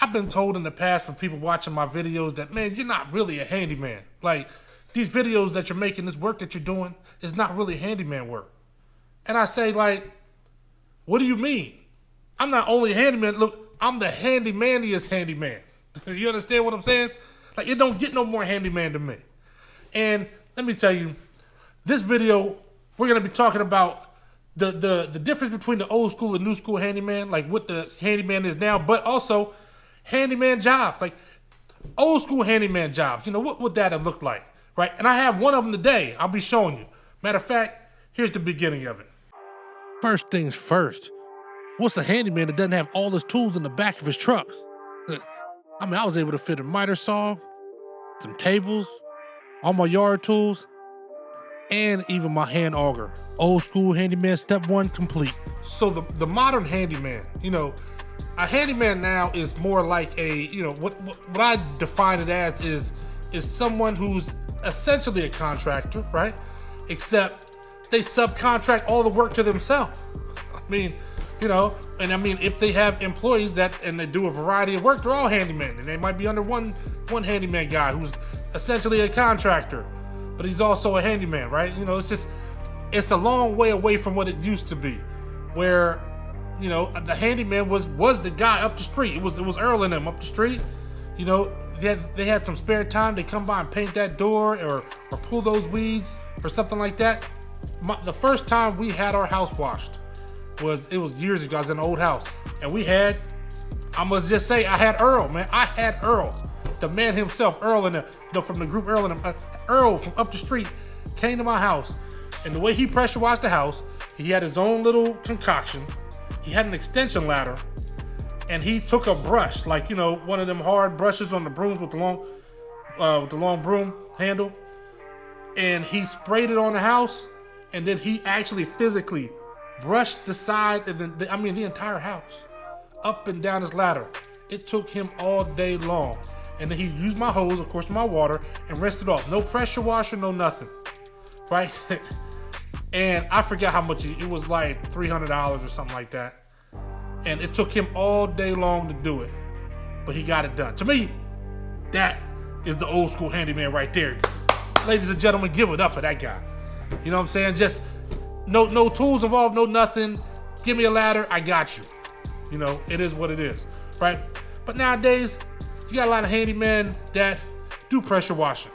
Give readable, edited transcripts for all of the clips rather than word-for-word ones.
I've been told in the past from people watching my videos that, man, you're not really a handyman. Like, these videos that you're making, this work that you're doing is not really handyman work. And I say, like, what do you mean? I'm not only a handyman, look, I'm the handymaniest handyman. You understand what I'm saying? Like, it don't get no more handyman than me. And let me tell you, this video, we're going to be talking about the difference between the old school and new school handyman, like what the handyman is now, but also handyman jobs, like old school handyman jobs. You know, what would that have looked like, right? And I have one of them today. I'll be showing you. Matter of fact, here's the beginning of it. First things first, what's a handyman that doesn't have all his tools in the back of his truck? I mean, I was able to fit a miter saw, some tables, all my yard tools, and even my hand auger. Old school handyman step one complete. So the modern handyman, you know, a handyman now is more like a, you know, what I define it as is someone who's essentially a contractor, right? Except they subcontract all the work to themselves. I mean, you know, and I mean, if they have employees and they do a variety of work, they're all handymen, and they might be under one handyman guy who's essentially a contractor, but he's also a handyman, right? You know, it's a long way away from what it used to be, where, you know, the handyman was the guy up the street. It was Earl and them up the street. You know, they had some spare time. They come by and paint that door or pull those weeds or something like that. The first time we had our house washed was years ago. I was in an old house, and I must just say, I had Earl, man. I had Earl, the man himself, Earl and from the group Earl and them. Earl from up the street came to my house, and the way he pressure washed the house, he had his own little concoction. He had an extension ladder, and he took a brush, like, you know, one of them hard brushes on the brooms with the long broom handle, and he sprayed it on the house, and then he actually physically brushed the side and then the entire house up and down his ladder. It took him all day long. And then he used my hose, of course, my water, and rinsed it off. No pressure washer, no nothing, right? And I forgot how much it was, like $300 or something like that. And it took him all day long to do it, but he got it done. To me, that is the old school handyman right there. Ladies and gentlemen, give it up for that guy. You know what I'm saying? Just no tools involved, no nothing. Give me a ladder, I got you. You know, it is what it is, right? But nowadays, you got a lot of handymen that do pressure washing.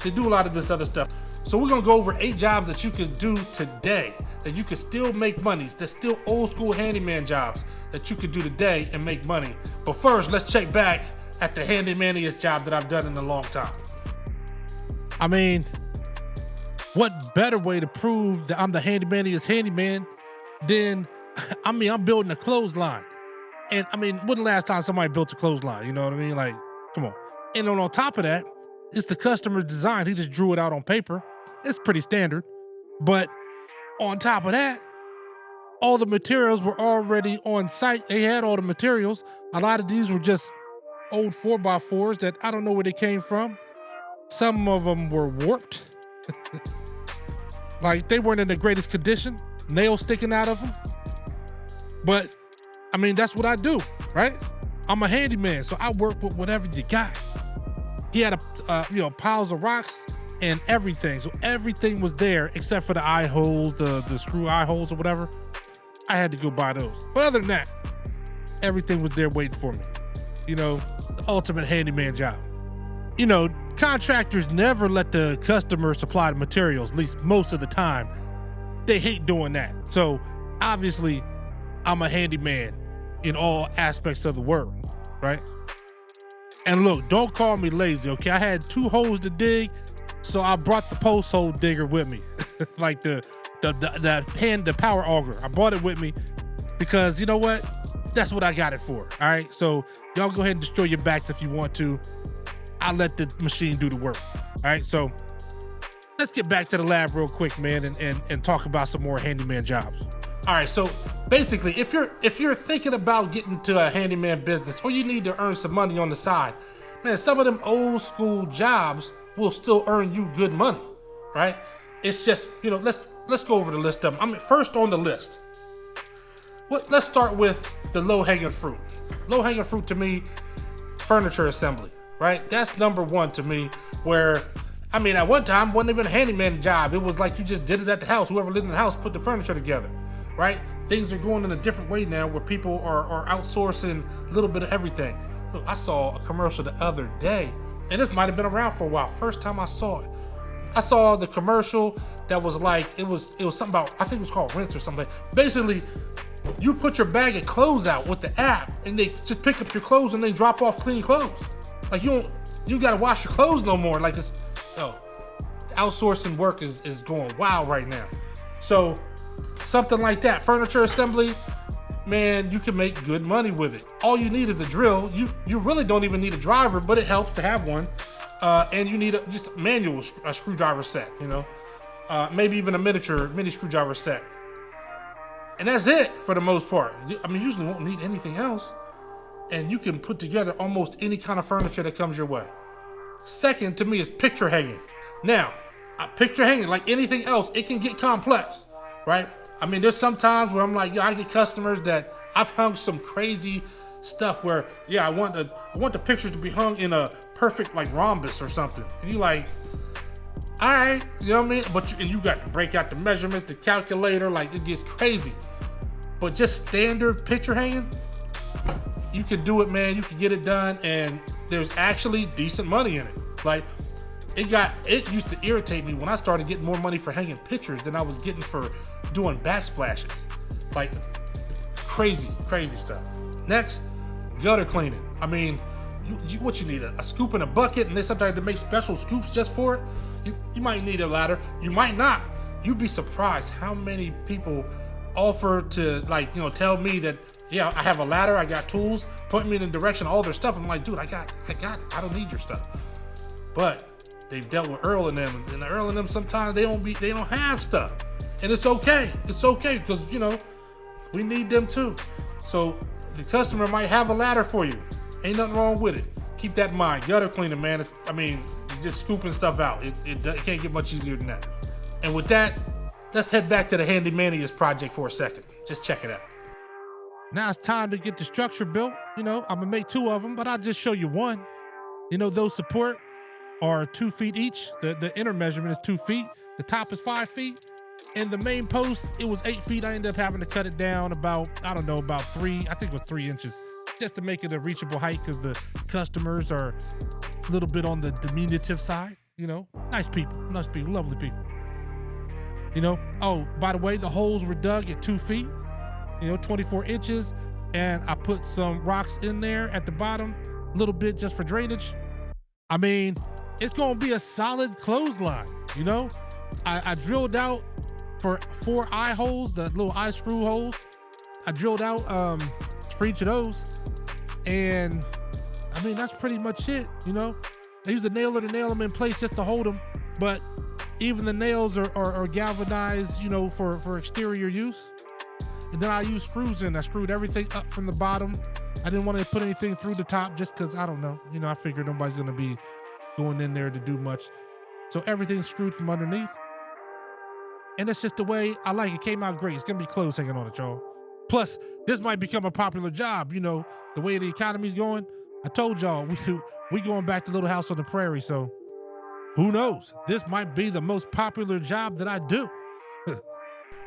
They do a lot of this other stuff. So we're gonna go over 8 jobs that you can do today, that you can still make money. That's still old school handyman jobs that you can do today and make money. But first, let's check back at the handymaniest job that I've done in a long time. I mean, what better way to prove that I'm the handymaniest handyman than, I'm building a clothesline. And I mean, when the last time somebody built a clothesline, you know what I mean? Like, come on. And on top of that, it's the customer's design. He just drew it out on paper. It's pretty standard. But on top of that, all the materials were already on site. They had all the materials. A lot of these were just old 4x4s that I don't know where they came from. Some of them were warped. Like, they weren't in the greatest condition. Nails sticking out of them. But I mean, that's what I do, right? I'm a handyman, so I work with whatever you got. He had piles of rocks and everything. So everything was there except for the eye holes, the screw eye holes or whatever. I had to go buy those. But other than that, everything was there waiting for me. You know, the ultimate handyman job. You know, contractors never let the customer supply the materials, at least most of the time. They hate doing that. So obviously, I'm a handyman in all aspects of the world, right? And look, don't call me lazy, okay? I had 2 holes to dig, so I brought the post hole digger with me, like the power auger. I brought it with me because, you know what? That's what I got it for, all right? So y'all go ahead and destroy your backs if you want to. I'll let the machine do the work, all right? So let's get back to the lab real quick, man, and talk about some more handyman jobs. All right, so basically, if you're thinking about getting to a handyman business, or you need to earn some money on the side, man, some of them old school jobs will still earn you good money, right? It's just, you know, let's go over the list of them. I mean, first on the list, let's start with the low-hanging fruit. Low-hanging fruit to me furniture assembly, right? That's number one to me, where, I mean, at one time, it wasn't even a handyman job. It was like you just did it at the house. Whoever lived in the house put the furniture together, right? Things are going in a different way now where people are outsourcing a little bit of everything. Look, I saw a commercial the other day, and this might have been around for a while. First time I saw it. I saw the commercial that was like, it was something about, I think it was called Rinse or something. Basically, you put your bag of clothes out with the app, and they just pick up your clothes and they drop off clean clothes. Like you gotta wash your clothes no more. Like it's, outsourcing work is going wild right now. So something like that, furniture assembly, man, you can make good money with it. All you need is a drill. You really don't even need a driver, but it helps to have one. And you need just a manual screwdriver set, maybe even a mini screwdriver set. And that's it for the most part. I mean, you usually won't need anything else. And you can put together almost any kind of furniture that comes your way. Second to me is picture hanging. Now, picture hanging, like anything else, it can get complex, right? I mean, there's some times where I'm like, I get customers that I've hung some crazy stuff where, I want the pictures to be hung in a perfect like rhombus or something. And you like, all right, you know what I mean? But you got to break out the measurements, the calculator, like it gets crazy. But just standard picture hanging, you can do it, man. You can get it done, and there's actually decent money in it. Like, it used to irritate me when I started getting more money for hanging pictures than I was getting for doing backsplashes. Like, crazy stuff. Next, gutter cleaning. I mean, what you need, a scoop and a bucket, and then sometimes they make special scoops just for it. You might need a ladder. You might not. You'd be surprised how many people offer to, like, tell me that, I have a ladder, I got tools, point me in the direction of all their stuff. I'm like, dude, I got it. I don't need your stuff. But they've dealt with Earl and them, and Earl and them sometimes they don't have stuff. And it's okay. It's okay because, we need them too. So the customer might have a ladder for you. Ain't nothing wrong with it. Keep that in mind. Gutter cleaning, man. You're just scooping stuff out. It can't get much easier than that. And with that, let's head back to the Handymania's project for a second. Just check it out. Now it's time to get the structure built. I'm gonna make 2 of them, but I'll just show you one. Those support are 2 feet each. The inner measurement is 2 feet. The top is 5 feet. And the main post, it was 8 feet. I ended up having to cut it down about 3, I think it was 3 inches, just to make it a reachable height because the customers are a little bit on the diminutive side. Nice people, lovely people. Oh, by the way, the holes were dug at 2 feet, 24 inches. And I put some rocks in there at the bottom, a little bit just for drainage. I mean, it's gonna be a solid clothesline, I drilled out for 4 eye holes, the little eye screw holes. I drilled out for each of those. And I mean, that's pretty much it, I used a nailer to nail them in place just to hold them. But even the nails are galvanized, for exterior use. And then I used screws in. I screwed everything up from the bottom. I didn't want to put anything through the top just because, I don't know. I figured nobody's going to be going in there to do much. So everything's screwed from underneath. And that's just the way I like it. It came out great. It's going to be clothes hanging on it, y'all. Plus, this might become a popular job. The way the economy's going. I told y'all, we going back to Little House on the Prairie. So who knows? This might be the most popular job that I do.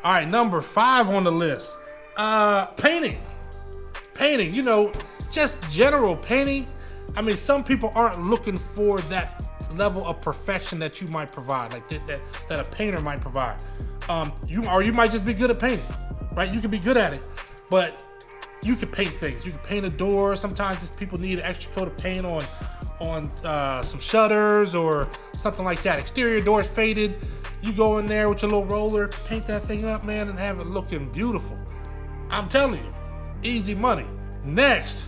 All right, number 5 on the list. Painting. Painting, just general painting. I mean, some people aren't looking for that level of perfection that you might provide, like that a painter might provide. You might just be good at painting, right? You can be good at it, but you can paint things. You can paint a door. Sometimes people need an extra coat of paint on some shutters or something like that. Exterior doors faded. You go in there with your little roller, paint that thing up, man, and have it looking beautiful. I'm telling you, easy money. Next,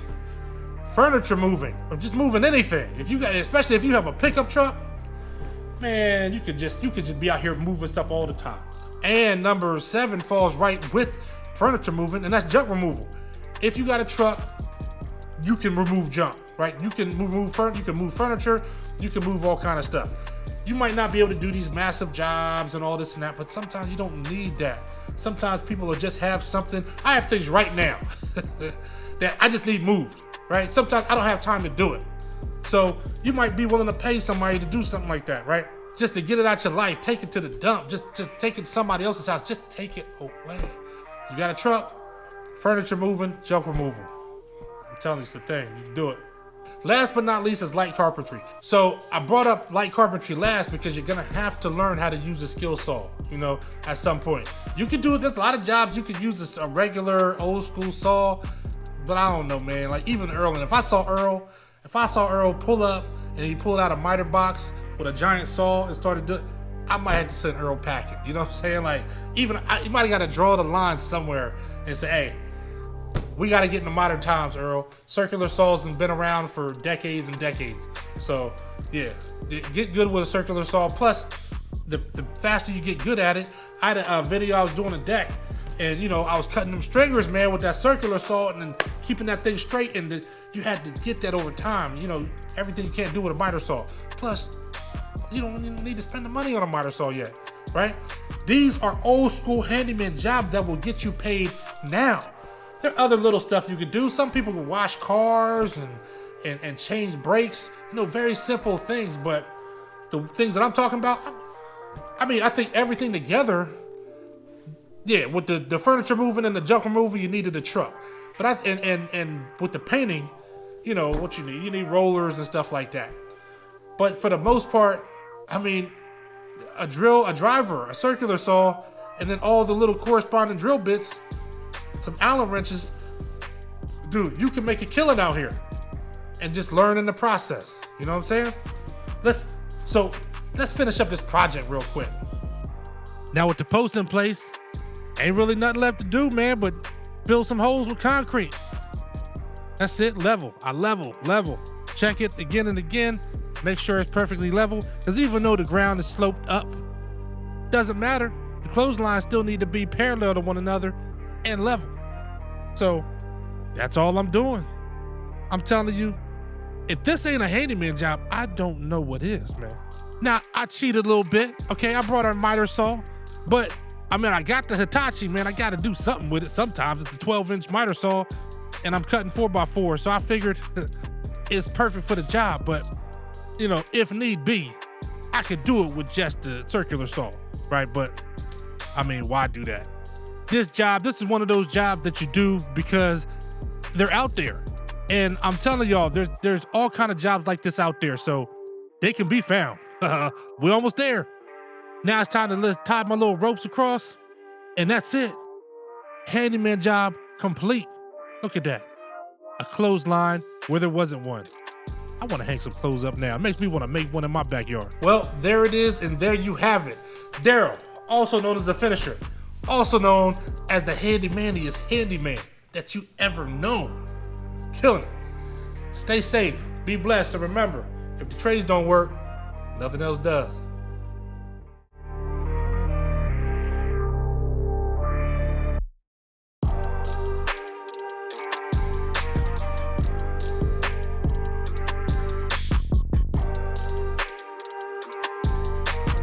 furniture moving, or just moving anything. Especially if you have a pickup truck, man, you could just be out here moving stuff all the time. And number 7 falls right with furniture moving, and that's junk removal. If you got a truck, you can remove junk, right? You can move furniture, you can move all kind of stuff. You might not be able to do these massive jobs and all this and that, but sometimes you don't need that. Sometimes people will just have something. I have things right now that I just need moved. right? Sometimes I don't have time to do it. So you might be willing to pay somebody to do something like that, right? Just to get it out your life, take it to the dump, just take it to somebody else's house, just take it away. You got a truck, furniture moving, junk removal. I'm telling you, it's the thing, you can do it. Last but not least is light carpentry. So I brought up light carpentry last because you're gonna have to learn how to use a skill saw, at some point. You can do it, there's a lot of jobs you could use a regular old school saw, but I don't know, man. Like even Earl, and if I saw Earl pull up and he pulled out a miter box with a giant saw and started doing, I might have to send Earl packing. You know what I'm saying? Like you might have got to draw the line somewhere and say, hey, we got to get in the modern times, Earl. Circular saws have been around for decades and decades. So yeah, get good with a circular saw. Plus, the faster you get good at it, I had a video I was doing a deck, and I was cutting them stringers, man, with that circular saw and then keeping that thing straight, and you had to get that over time. Everything you can't do with a miter saw. Plus, you don't even need to spend the money on a miter saw yet, right? These are old school handyman jobs that will get you paid now. There are other little stuff you could do. Some people will wash cars and change brakes, very simple things. But the things that I'm talking about, I think everything together, yeah, with the furniture moving and the junk removal, you needed a truck. But and with the painting, what you need. You need rollers and stuff like that. But for the most part, a driver, a circular saw, and then all the little corresponding drill bits, some Allen wrenches. Dude, you can make a killing out here and just learn in the process. You know what I'm saying? Let's finish up this project real quick. Now with the post in place, ain't really nothing left to do, man, but build some holes with concrete. That's it, level. I level. Check it again and again. Make sure it's perfectly level, because even though the ground is sloped up, doesn't matter. The clotheslines still need to be parallel to one another and level. So that's all I'm doing. I'm telling you, if this ain't a handyman job, I don't know what is, man. Now, I cheated a little bit. Okay, I brought a miter saw, but I got the Hitachi, man. I got to do something with it. Sometimes it's a 12-inch miter saw, and I'm cutting 4x4, so I figured it's perfect for the job. But if need be, I could do it with just the circular saw, right? But why do that? This is one of those jobs that you do because they're out there. And I'm telling y'all, there's all kind of jobs like this out there, so they can be found. We're almost there. Now it's time to tie my little ropes across, and that's it. Handyman job complete. Look at that. A clothesline where there wasn't one. I want to hang some clothes up now. It makes me want to make one in my backyard. Well, there it is, and there you have it. Daryl, also known as the finisher, also known as the handymaniest handyman that you ever known. Killing it. Stay safe, be blessed, and remember, if the trades don't work, nothing else does.